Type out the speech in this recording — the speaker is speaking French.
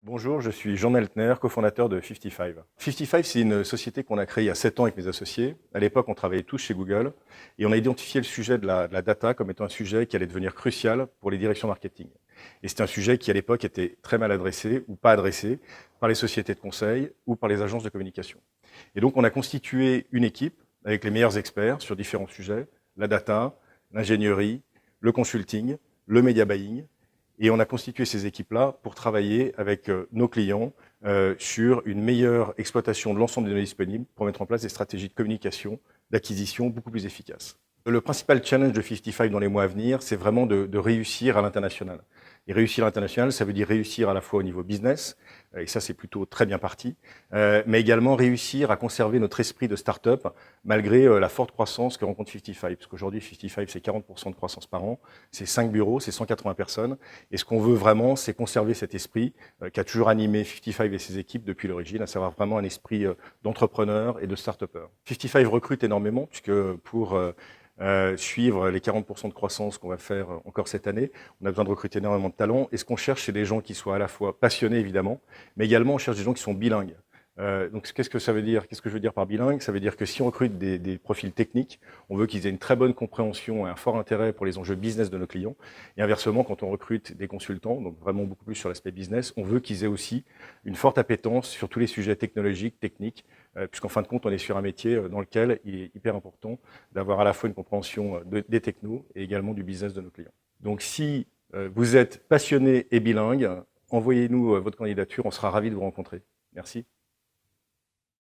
Bonjour, je suis Jean Meltner, cofondateur de 55. 55, c'est une société qu'on a créée il y a 7 ans avec mes associés. À l'époque, on travaillait tous chez Google et on a identifié le sujet de la data comme étant un sujet qui allait devenir crucial pour les directions marketing. Et c'était un sujet qui, à l'époque, était très mal adressé ou pas adressé par les sociétés de conseil ou par les agences de communication. Et donc, on a constitué une équipe avec les meilleurs experts sur différents sujets, la data, l'ingénierie, le consulting, le media buying. Et on a constitué ces équipes-là pour travailler avec nos clients sur une meilleure exploitation de l'ensemble des données disponibles pour mettre en place des stratégies de communication, d'acquisition beaucoup plus efficaces. Le principal challenge de 55 dans les mois à venir, c'est vraiment de réussir à l'international. Et réussir à l'international, ça veut dire réussir à la fois au niveau business, et ça c'est plutôt très bien parti, mais également réussir à conserver notre esprit de start-up malgré la forte croissance que rencontre 55. Parce qu'aujourd'hui, 55 c'est 40% de croissance par an, c'est 5 bureaux, c'est 180 personnes, et ce qu'on veut vraiment, c'est conserver cet esprit qui a toujours animé 55 et ses équipes depuis l'origine, à savoir vraiment un esprit d'entrepreneur et de start-upper. 55 recrute énormément, puisque pour suivre les 40% de croissance qu'on va faire encore cette année. On a besoin de recruter énormément de talents. Et ce qu'on cherche, c'est des gens qui soient à la fois passionnés, évidemment, mais également on cherche des gens qui sont bilingues. Donc qu'est-ce que ça veut dire? Qu'est-ce que je veux dire par bilingue? Ça veut dire que si on recrute des profils techniques, on veut qu'ils aient une très bonne compréhension et un fort intérêt pour les enjeux business de nos clients. Et inversement, quand on recrute des consultants, donc vraiment beaucoup plus sur l'aspect business, on veut qu'ils aient aussi une forte appétence sur tous les sujets technologiques, techniques, puisqu'en fin de compte, on est sur un métier dans lequel il est hyper important d'avoir à la fois une compréhension des technos et également du business de nos clients. Donc si vous êtes passionné et bilingue, envoyez-nous votre candidature, on sera ravis de vous rencontrer. Merci.